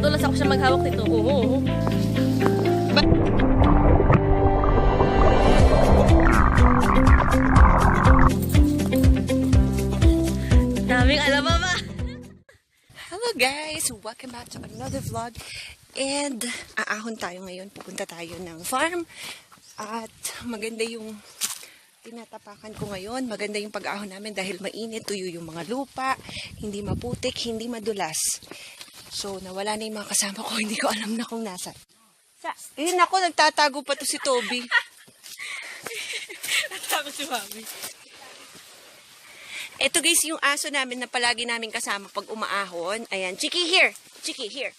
Madulas ako siya maghawak nito. Oo. Daming alam mama. Hello guys! Welcome back to another vlog. And aahon tayo ngayon. Pupunta tayo ng farm. At maganda yung tinatapakan ko ngayon. Maganda yung pag-ahon namin dahil mainit. Tuyo yung mga lupa. Hindi maputik, hindi madulas. So nawala na yung mga kasama ko. Hindi ko alam na kung nasa. Ayun ako, nagtatago pa to si Toby. Natatakot si mami. Ito guys, yung aso namin na palagi namin kasama pag umaahon. Ayan, Chiki here! Chiki here!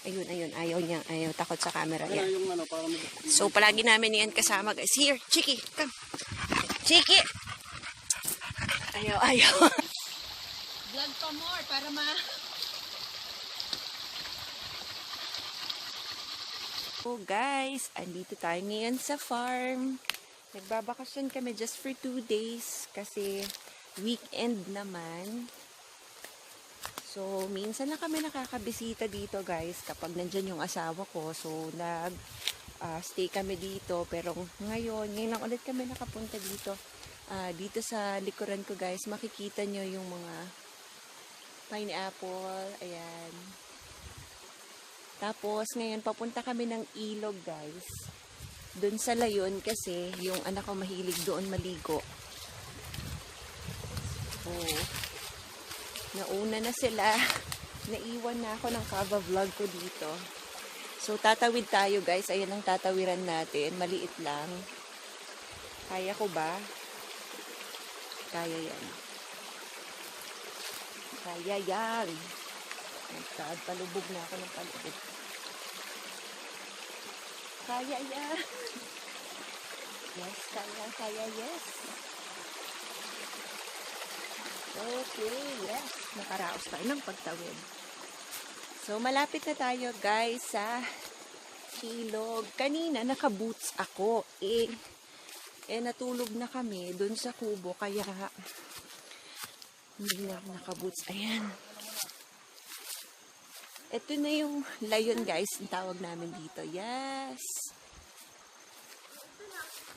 Ayun, ayun, ayaw niya. Ayaw, takot sa camera. Yan. So, palagi namin yan kasama guys. Here, Chiki, come! Chiki! Ayaw, ayaw. Vlog pa more para Oh guys, andito tayo ngayon sa farm. Nagbabakasyon kami just for 2 days kasi weekend naman. So, minsan na kami nakakabisita dito guys kapag nandyan yung asawa ko. So, stay kami dito. Pero ngayon lang ulit kami nakapunta dito. Dito sa likuran ko guys, makikita nyo yung mga pineapple. Ayan. Tapos, ngayon papunta kami ng ilog guys. Doon sa layon kasi yung anak ko mahilig doon maligo. Oh. Nauna na sila. Naiwan na ako ng kava vlog ko dito. So tatawid tayo guys. Ayan ang tatawiran natin. Maliit lang. Kaya ko ba? Kaya yan. Kaya yan. Palubog na ako ng palubog. Kaya yan. Yes, kaya, yes. Okay, yes. Nakaraos tayo ng pagtawid. So, malapit na tayo, guys, sa ilog. Kanina, naka-boots ako. Natulog na kami dun sa kubo, kaya hindi na naka-boots. Ayan. Ito na yung layon, guys. Ang tawag namin dito. Yes!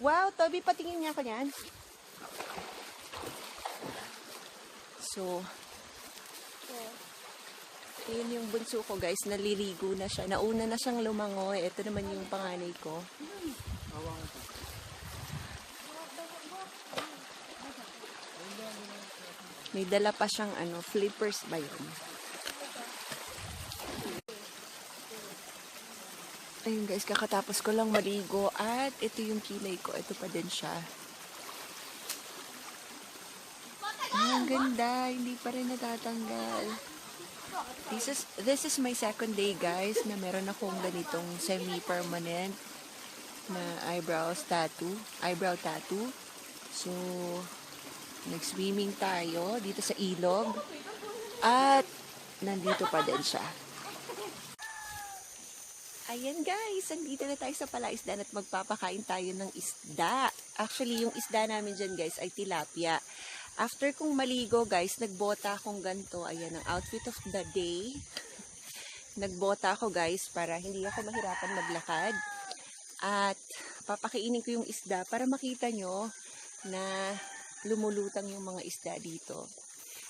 Wow, Toby, patingin niya ako yan. So, yun yung bunso ko, guys. Naliligo na siya. Nauna na siyang lumangoy. Ito naman yung panganay ko. May dala pa siyang flippers ba yun? Ayun guys, kakatapos ko lang maligo at ito yung kilay ko. Ito pa din siya. Ang ganda, hindi pa rin natatanggal. This is my second day guys na meron akong ganitong semi-permanent na eyebrow tattoo. So, nag-swimming tayo dito sa ilog at nandito pa din siya. Ayan guys, andito na tayo sa palaisdaan at magpapakain tayo ng isda. Actually, yung isda namin dyan guys ay tilapia. After kong maligo guys, nagbota akong ganito. Ayan ang outfit of the day. Nagbota ako guys para hindi ako mahirapan maglakad. At papakainin ko yung isda para makita nyo na lumulutang yung mga isda dito.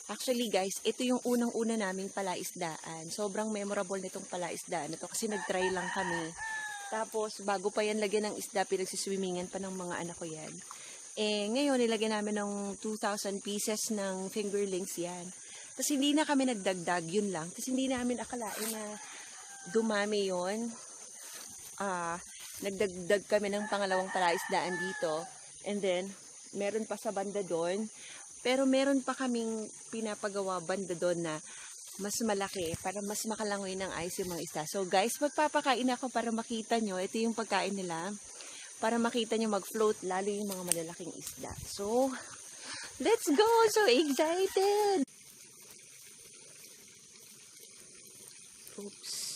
Actually guys, ito yung unang-una naming palaisdaan. Sobrang memorable nitong palaisdaan na to kasi nag-try lang kami. Tapos bago pa yan lagyan ng isda, pinagsiswimmingan pa ng mga anak ko yan. Ngayon nilagyan namin ng 2,000 pieces ng fingerlings yan. Tapos hindi na kami nagdagdag, yun lang. Tapos hindi namin akalain na dumami yun. Nagdagdag kami ng pangalawang palaisdaan dito. And then, meron pa sa banda doon. Pero meron pa kaming pinapagawa banda doon na mas malaki para mas makalangoy ng ayos yung mga isda. So guys, magpapakain ako para makita nyo. Ito yung pagkain nila. Para makita nyo mag-float lalo yung mga malalaking isda. So, let's go! So excited! Oops.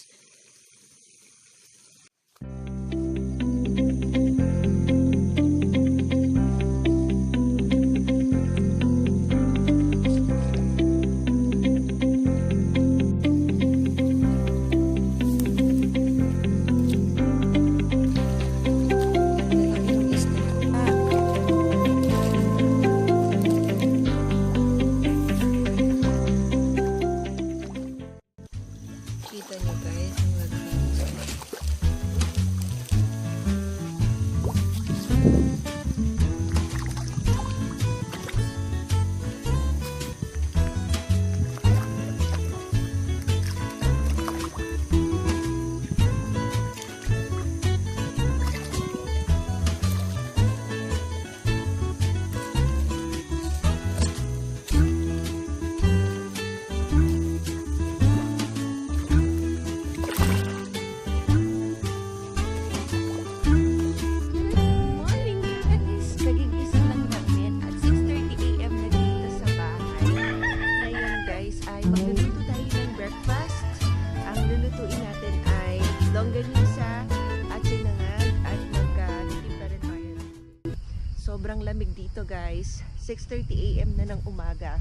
sobrang lamig dito guys. 6:30 AM na ng umaga.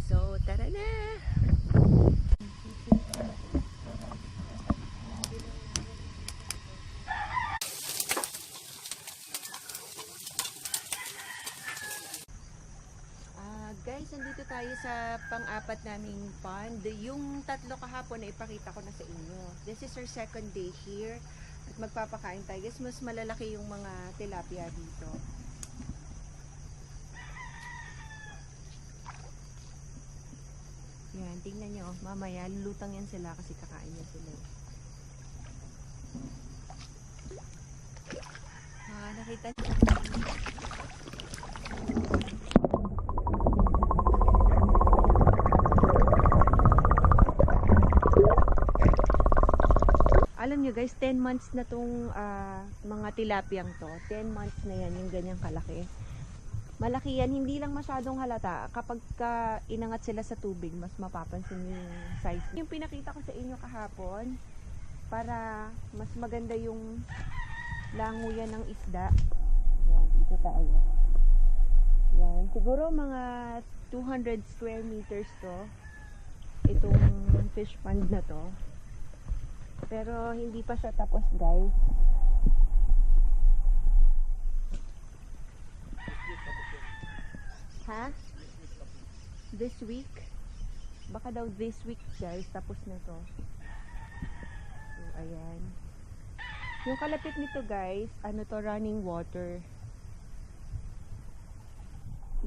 So, tara na! Guys, nandito tayo sa pang-apat naming pond. Yung tatlo kahapon na ipakita ko na sa inyo. This is our second day here. At magpapakain tayo. Guys, mas malalaki yung mga tilapia dito. Yan, tingnan nyo. Mamaya, lulutang yan sila kasi kakain yan sila. Nakita nyo. Alam nyo guys, 10 months na tong mga tilapiyang to. 10 months na yan, yung ganyang kalaki. Malaki yan, hindi lang masyadong halata. Kapag inangat sila sa tubig, mas mapapansin nyo yung size. Yung pinakita ko sa inyo kahapon, para mas maganda yung languyan ng isda. Yan, dito tayo. Yan, siguro mga 200 square meters to. Itong fish pond na to. Pero hindi pa siya tapos guys. Ha? This week? Baka daw this week guys, tapos na to. So, ayan. Yung kalapit nito guys, ano to, running water.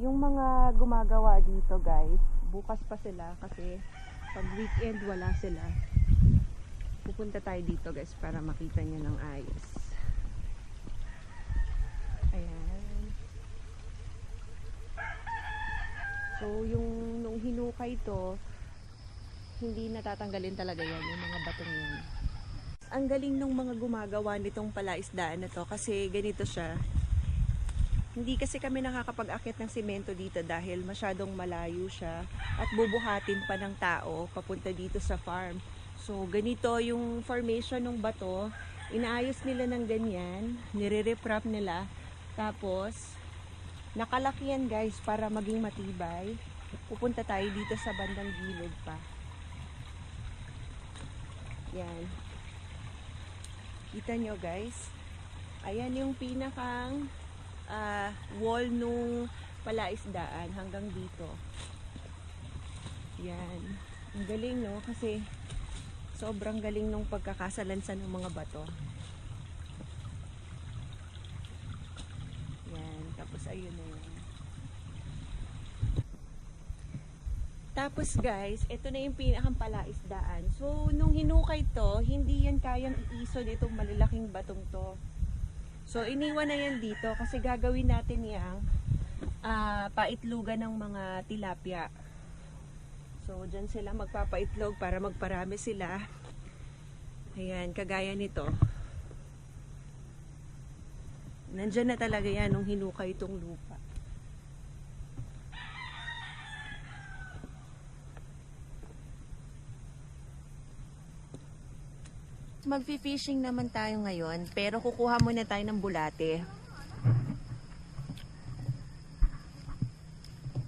Yung mga gumagawa dito guys, bukas pa sila kasi pag weekend wala sila. Pupunta tayo dito guys para makita nyo ng ayos. Ayan. So yung nung hinukay to, hindi natatanggalin talaga yan, yung mga batong yan. Ang galing nung mga gumagawa nitong palaisdaan na to kasi ganito siya. Hindi kasi kami nakakapag-akit ng simento dito dahil masyadong malayo siya at bubuhatin pa ng tao papunta dito sa farm. So, ganito yung formation ng bato. Inaayos nila ng ganyan. Nire-reprap nila. Tapos, nakalaki yan guys para maging matibay. Pupunta tayo dito sa bandang gilid pa. Yan. Kita nyo guys. Ayan yung pinakang wall nung palaisdaan hanggang dito. Yan. Ang galing no? Kasi sobrang galing nung pagkakasalansan ng mga bato. Yan. Tapos ayun na yan. Tapos guys, ito na yung pinakang palaisdaan. So, nung hinukay to, hindi yan kayang iisod itong malalaking batong to. So, iniwan na yan dito kasi gagawin natin yung paitlugan ng mga tilapia. So, dyan sila magpapaitlog para magparami sila. Ayan, kagaya nito. Nandyan na talaga yan nung hinukay itong lupa. Magfi-fishing naman tayo ngayon, pero kukuha muna tayo ng bulate.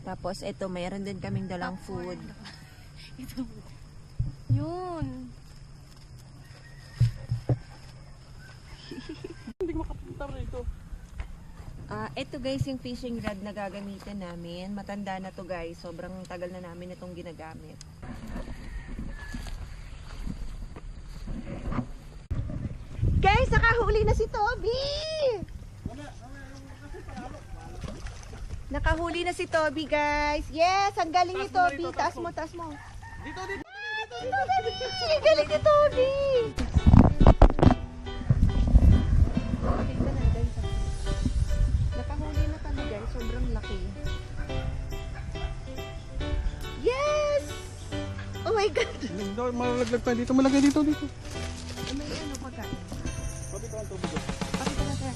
Tapos ito, mayroon din kaming dalang food. Ito. Yun. Hindi makapunta rito. Ito guys, yung fishing rod na gagamitin namin. Matanda na to guys. Sobrang tagal na namin itong ginagamit. Guys, nakahuli na si Toby! Nakahuli na si Toby, guys. Yes, ang galing ni Toby. Taas mo, taas mo. Dito. Sige, galing ni Toby. Tingnan na, guys. Nakahuli na kami, guys. Sobrang laki. Yes! Oh my God. Malalaglag tayo dito. Malagay dito. May ano pagkain. Sabi ko ang tubig. Pakita natin.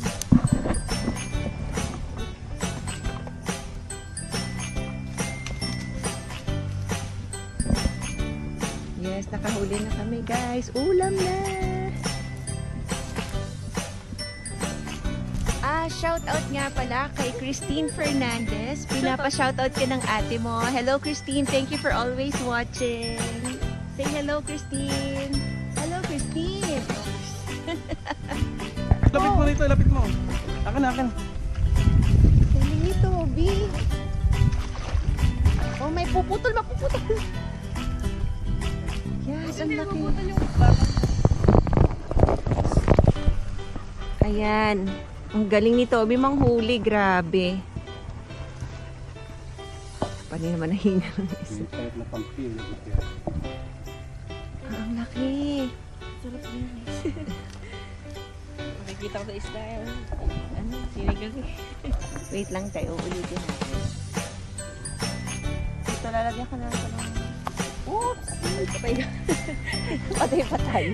Yes, nakahuli na kami guys. Ulam na! shoutout nga pala kay Christine Fernandez. Pinapa-shoutout ka ng ate mo. Hello, Christine. Thank you for always watching. Say hello, Christine. Hello, Christine. Lapit mo rito, lapit mo. Akin, akin. Galing ni Toby. Oh, may puputol, mapuputol. Yes, ang laki. Ayan. Ang galing ni Toby manghuli. Grabe. Paano naman nahinga ng isa? Kahit na pampil. Ang laki. Sarap din. Makikita ko sa isda yan. Ano? Sinigang. Wait lang tayo. Ulitin natin. Ito lalagyan ka na ng... Oops! Patay ka. Patay pa tayo.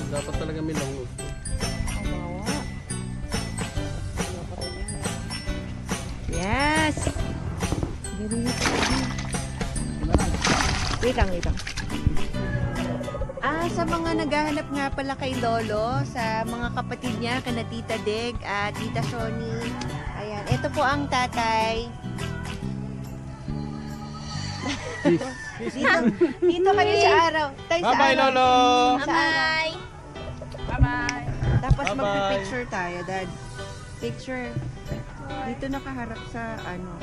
Dapat talaga may langus. Kawawa. Yes! Galing ito. Wait lang, wait lang. Sa mga naghahanap nga pala kay Lolo, sa mga kapatid niya, kana Tita Deg at Tita Shoni. Ayan, ito po ang tatay. Dito kayo sa araw. Tayo sa Bye-bye, araw. Lolo! Sa araw. Bye-bye. Tapos Bye-bye. magpipicture tayo, Dad. Picture. Dito nakaharap sa ano.